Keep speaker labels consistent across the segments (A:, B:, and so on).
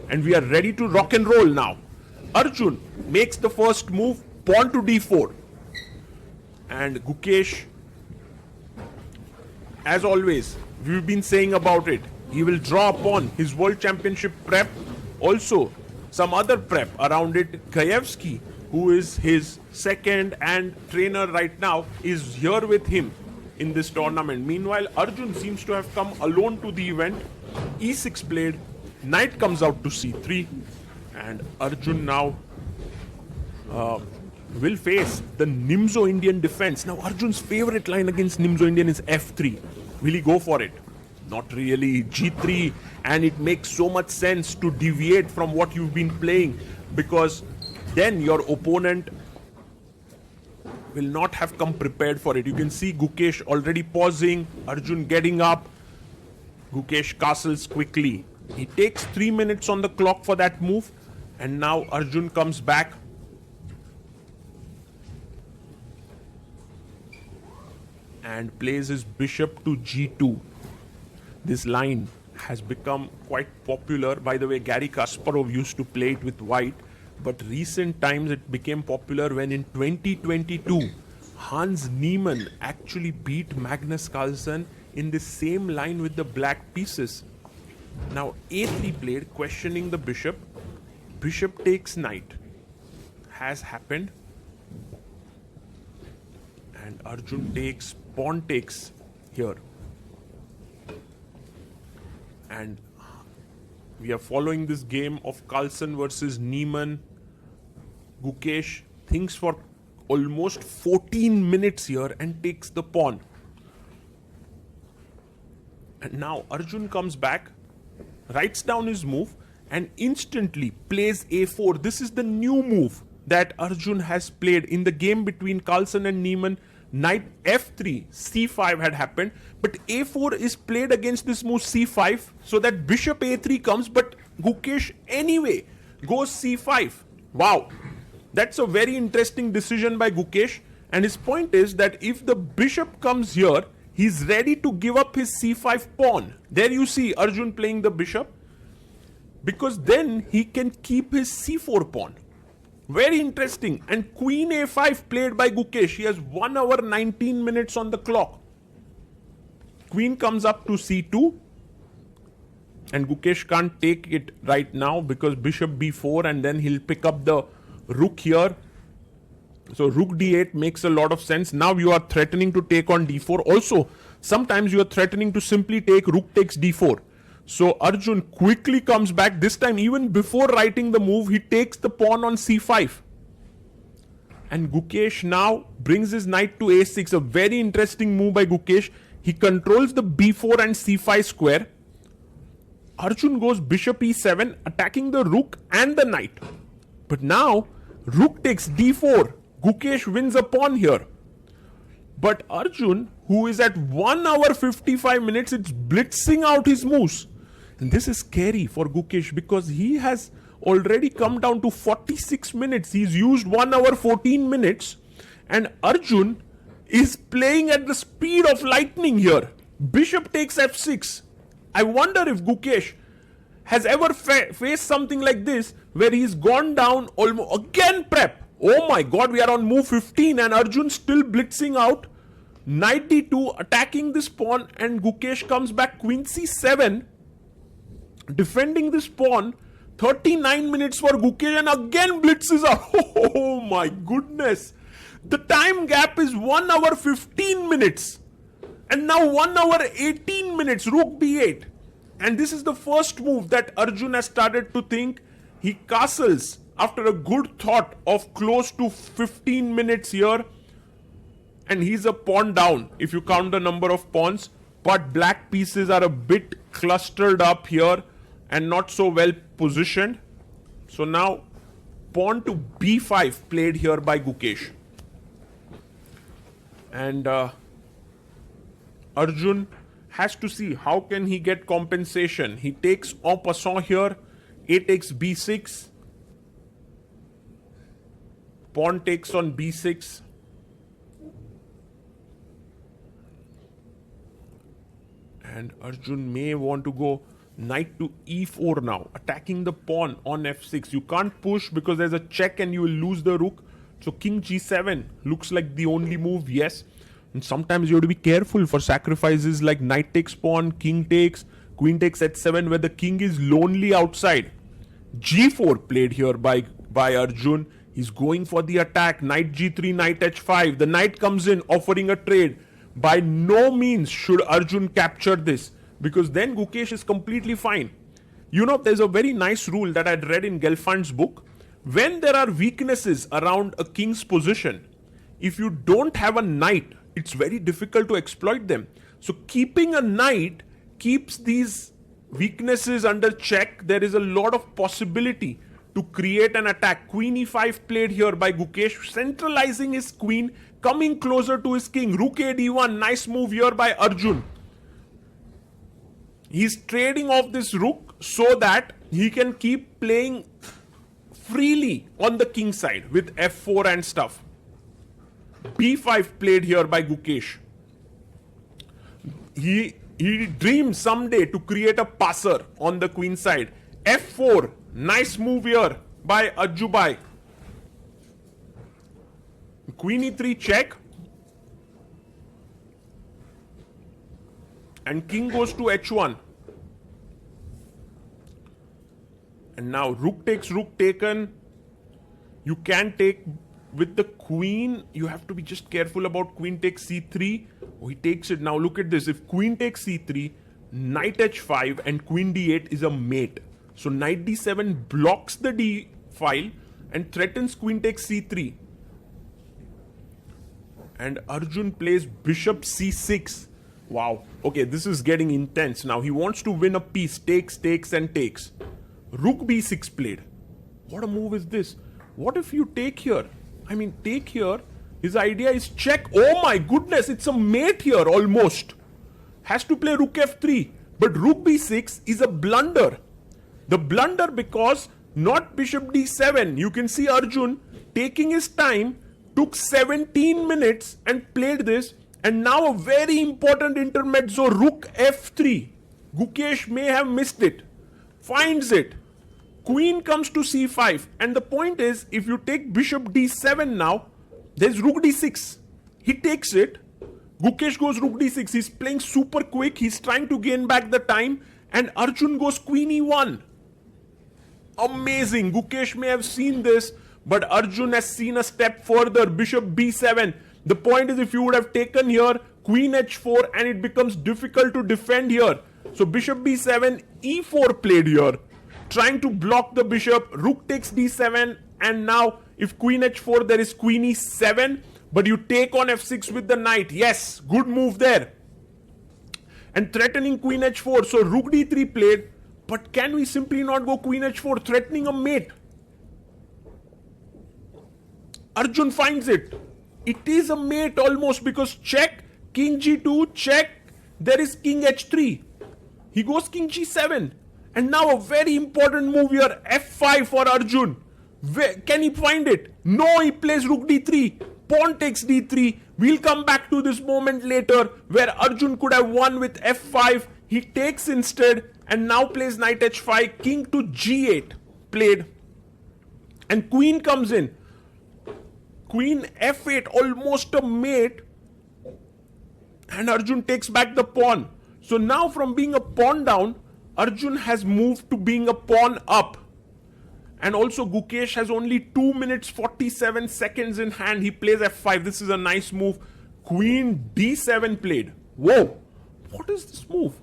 A: And we are ready to rock and roll now. Arjun makes the first move, pawn to d4. And Gukesh, as always, we've been saying about it, he will draw upon his World Championship prep, also some other prep around it. Gajewski, who is his second and trainer right now, is here with him in this tournament. Meanwhile, Arjun seems to have come alone to the event. e6 played, knight comes out to c3, and Arjun now will face the Nimzo Indian defense. Now, Arjun's favorite line against Nimzo Indian is f3. Will he go for it? Not really. g3, and it makes so much sense to deviate from what you've been playing, because then your opponent will not have come prepared for it. You can see Gukesh already pausing, Arjun getting up. Gukesh castles quickly. He takes 3 minutes on the clock for that move, and now Arjun comes back. And plays his bishop to g2. This line has become quite popular. By the way, Gary Kasparov used to play it with white, but recent times it became popular when in 2022, Hans Niemann actually beat Magnus Carlsen in the same line with the black pieces. Now a3 played, questioning the bishop. Bishop takes knight. Has happened. And Arjun takes, pawn takes here. And we are following this game of Carlsen versus Niemann. Gukesh thinks for almost 14 minutes here and takes the pawn. And now Arjun comes back, writes down his move, and instantly plays a4. This is the new move that Arjun has played in the game between Carlsen and Niemann. Knight f3, c5 had happened, but a4 is played against this move c5, so that bishop a3 comes, but Gukesh anyway goes c5. Wow, that's a very interesting decision by Gukesh, and his point is that if the bishop comes here, he's ready to give up his c5 pawn. There you see Arjun playing the bishop, because then he can keep his c4 pawn. Very interesting. And queen a5 played by Gukesh. He has 1 hour 19 minutes on the clock. Queen comes up to c2, and Gukesh can't take it right now because bishop b4, and then he'll pick up the rook here. So rook d8 makes a lot of sense. Now you are threatening to take on d4. Also, sometimes you are threatening to simply take rook takes d4. So Arjun quickly comes back. This time, even before writing the move, he takes the pawn on c5. And Gukesh now brings his knight to a6. A very interesting move by Gukesh. He controls the b4 and c5 square. Arjun goes bishop e7, attacking the rook and the knight. But now, rook takes d4. Gukesh wins a pawn here. But Arjun, who is at 1 hour 55 minutes, it's blitzing out his moves. And this is scary for Gukesh because he has already come down to 46 minutes. He's used 1 hour 14 minutes. And Arjun is playing at the speed of lightning here. Bishop takes f6. I wonder if Gukesh has ever faced something like this where he's gone down almost again prep. Oh my god, we are on move 15 and Arjun still blitzing out. Knight d2 attacking this pawn, and Gukesh comes back queen c7. Defending this pawn, 39 minutes for Gukesh, and again blitzes out. Oh my goodness. The time gap is 1 hour 15 minutes. And now 1 hour 18 minutes, rook b8. And this is the first move that Arjun has started to think. He castles after a good thought of close to 15 minutes here. And he's a pawn down if you count the number of pawns. But black pieces are a bit clustered up here and not so well positioned. So now pawn to b5 played here by Gukesh. And Arjun has to see how can he get compensation. He takes en passant here. A takes b6. Pawn takes on b6. And Arjun may want to go Knight to e4 now, attacking the pawn on f6. You can't push because there's a check and you will lose the rook. So king g7 looks like the only move, yes. And sometimes you have to be careful for sacrifices like knight takes pawn, king takes, queen takes h7 where the king is lonely outside. g4 played here by Arjun. He's going for the attack. Knight g3, knight h5. The knight comes in offering a trade. By no means should Arjun capture this, because then Gukesh is completely fine. You know, there's a very nice rule that I'd read in Gelfand's book. When there are weaknesses around a king's position, if you don't have a knight, it's very difficult to exploit them. So keeping a knight keeps these weaknesses under check. There is a lot of possibility to create an attack. Queen e5 played here by Gukesh, centralizing his queen, coming closer to his king. Rook a d1, nice move here by Arjun. He's trading off this rook so that he can keep playing freely on the king side with f4 and stuff. b5 played here by Gukesh. He dreams someday to create a passer on the queen side. f4, nice move here by Ajubai. Queen e3 check. And king goes to h1. And now rook takes rook taken. You can take with the queen. You have to be just careful about queen takes c3. Oh, he takes it. Now look at this. If queen takes c3, knight h5 and queen d8 is a mate. So knight d7 blocks the d file and threatens queen takes c3. And Arjun plays bishop c6. Wow. Okay, this is getting intense now. He wants to win a piece. Takes, takes, and takes. Rook b6 played. What a move is this? What if you take here? I mean, take here. His idea is check. Oh my goodness, it's a mate here almost. Has to play rook f3. But rook b6 is a blunder. The blunder because not bishop d7. You can see Arjun taking his time, took 17 minutes and played this. And now a very important intermezzo, rook f3. Gukesh may have missed it. Finds it. Queen comes to c5. And the point is, if you take bishop d7 now, there's rook d6. He takes it. Gukesh goes rook d6. He's playing super quick. He's trying to gain back the time. And Arjun goes queen e1. Amazing. Gukesh may have seen this, but Arjun has seen a step further. Bishop b7. The point is, if you would have taken here, queen h4, and it becomes difficult to defend here. So bishop b7, e4 played here, trying to block the bishop. Rook takes d7, and now if queen h4, there is queen e7, but you take on f6 with the knight. Yes, good move there. And threatening queen h4, so rook d3 played, but can we simply not go queen h4, threatening a mate? Arjun finds it. It is a mate almost, because check, king g2, check, there is king h3. He goes king g7. And now a very important move here, f5 for Arjun. Can he find it? No, he plays rook d3. Pawn takes d3. We'll come back to this moment later where Arjun could have won with f5. He takes instead and now plays knight h5. King to g8 played. And queen comes in. Queen f8, almost a mate. And Arjun takes back the pawn. So now from being a pawn down, Arjun has moved to being a pawn up. And also Gukesh has only 2 minutes 47 seconds in hand. He plays f5. This is a nice move. Queen d7 played. Whoa. What is this move?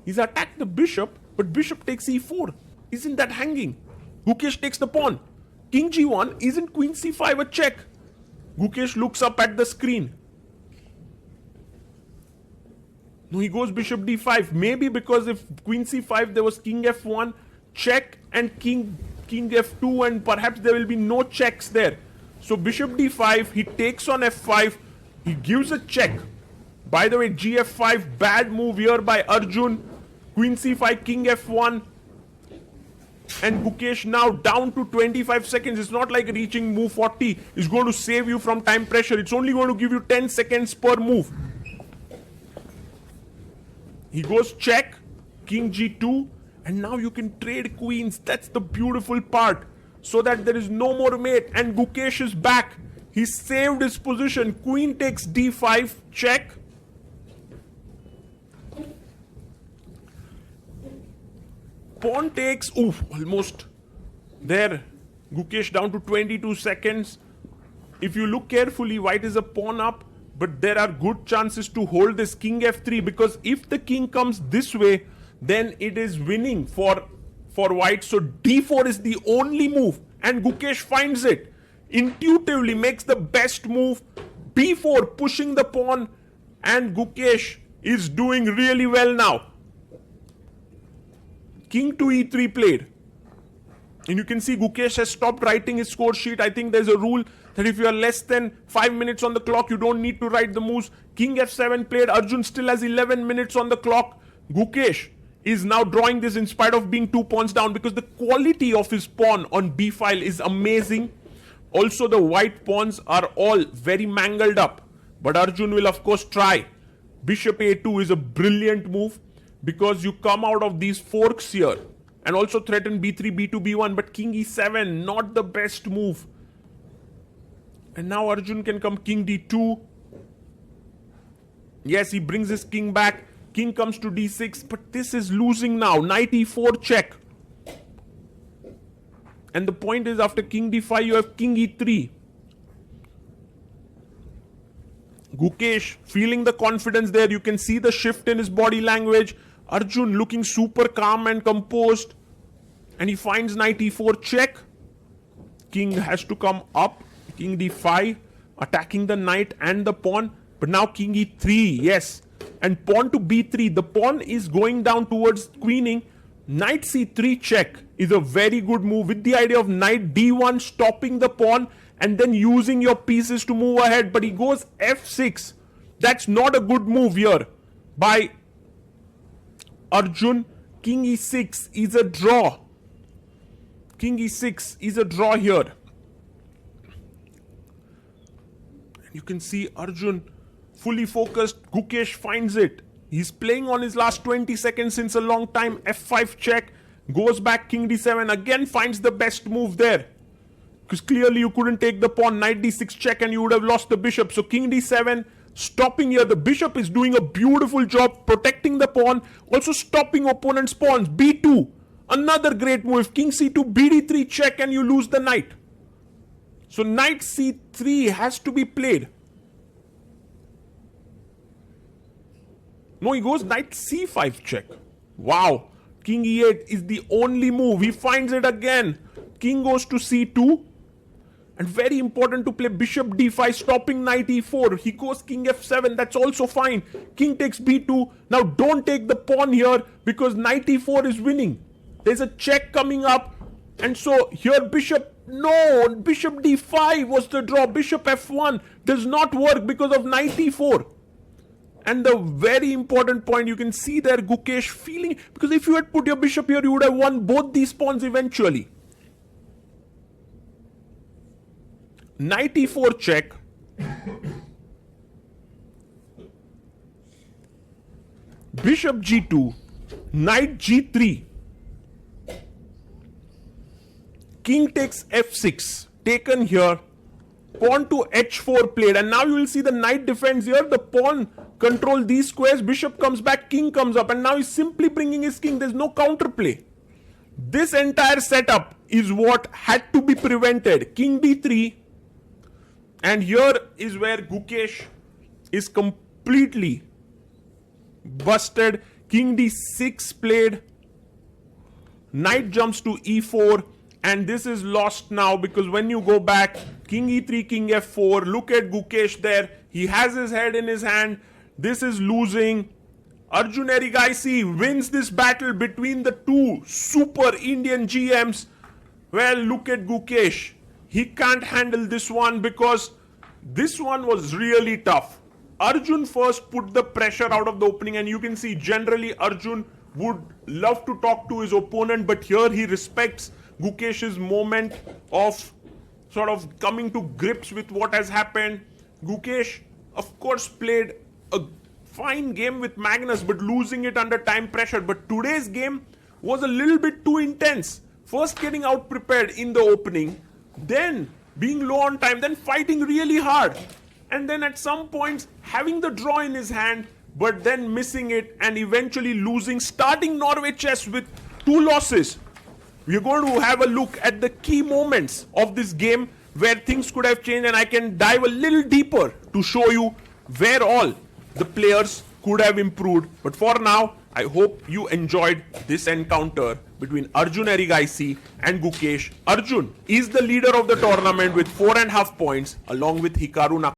A: He's attacked the bishop, but bishop takes e4. Isn't that hanging? Gukesh takes the pawn. King g1. Isn't queen c5 a check? Gukesh looks up at the screen. No, he goes bishop d5. Maybe because if queen c5, there was king f1, check, and king f2, and perhaps there will be no checks there. So bishop d5, he takes on f5, he gives a check. By the way, gf5, bad move here by Arjun. Queen c5, king f1. And Gukesh now down to 25 seconds. It's not like reaching move 40 is going to save you from time pressure. It's only going to give you 10 seconds per move. He goes check, king g2, And now you can trade queens. That's the beautiful part. So that there is no more mate. And Gukesh is back. He saved his position. Queen takes d5, check. Pawn takes, almost there. Gukesh down to 22 seconds. If you look carefully, white is a pawn up, but there are good chances to hold this king f3, because if the king comes this way, then it is winning for white. So d4 is the only move, and Gukesh finds it. Intuitively makes the best move. b4 pushing the pawn, and Gukesh is doing really well now. King to e3 played. And you can see Gukesh has stopped writing his score sheet. I think there's a rule that if you are less than 5 minutes on the clock, you don't need to write the moves. King f7 played. Arjun still has 11 minutes on the clock. Gukesh is now drawing this in spite of being 2 pawns down, because the quality of his pawn on b file is amazing. Also, the white pawns are all very mangled up. But Arjun will of course try. Bishop a2 is a brilliant move, because you come out of these forks here and also threaten b3, b2, b1, but king e7, not the best move. And now Arjun can come king d2. Yes, he brings his king back. King comes to d6, but this is losing now. Knight e4 check. And the point is, after king d5, you have king e3. Gukesh feeling the confidence there. You can see the shift in his body language. Arjun looking super calm and composed. And he finds knight e4 check. King has to come up. King d5, attacking the knight and the pawn. But now king e3, yes. And pawn to b3. The pawn is going down towards queening. Knight c3 check is a very good move, with the idea of knight d1 stopping the pawn and then using your pieces to move ahead. But he goes f6. That's not a good move here by Arjun. King e6 is a draw. King e6 is a draw here. And you can see Arjun fully focused. Gukesh finds it. He's playing on his last 20 seconds since a long time. f5 check. Goes back king d7. Again finds the best move there. Because clearly you couldn't take the pawn. Knight d6 check and you would have lost the bishop. So king d7 stopping here. The bishop is doing a beautiful job protecting the pawn. Also stopping opponent's pawns. b2. Another great move. King c2, bd3 check, and you lose the knight. So knight c3 has to be played. No, he goes knight c5 check. Wow. King e8 is the only move. He finds it again. King goes to c2. And very important to play bishop d5, stopping knight e4. He goes king f7. That's also fine. King takes b2. Now don't take the pawn here, because knight e4 is winning. There's a check coming up. And so here bishop, no, bishop d5 was the draw. Bishop f1 does not work because of knight e4. And the very important point, you can see there Gukesh feeling, because if you had put your bishop here, you would have won both these pawns eventually. Knight e4 check. Bishop g2. Knight g3. King takes f6. Taken here. Pawn to h4 played. And now you will see the knight defends here. The pawn control these squares. Bishop comes back. King comes up. And now he's simply bringing his king. There's no counterplay. This entire setup is what had to be prevented. King d3. And here is where Gukesh is completely busted. King d6 played. Knight jumps to e4. And this is lost now, because when you go back, king e3, king f4, look at Gukesh there. He has his head in his hand. This is losing. Arjun Erigaisi wins this battle between the two super Indian GMs. Well, look at Gukesh. He can't handle this one, because this one was really tough. Arjun first put the pressure out of the opening, and you can see generally Arjun would love to talk to his opponent, but here he respects Gukesh's moment of sort of coming to grips with what has happened. Gukesh, of course, played a fine game with Magnus, but losing it under time pressure. But today's game was a little bit too intense. First getting out prepared in the opening, then being low on time, then fighting really hard, and then at some points having the draw in his hand, but then missing it and eventually losing, starting Norway chess with 2 losses. We're going to have a look at the key moments of this game where things could have changed, and I can dive a little deeper to show you where all the players could have improved. But for now, I hope you enjoyed this encounter between Arjun Erigaisi and Gukesh. Arjun is the leader of the tournament with 4.5 points along with Hikaru Nakano.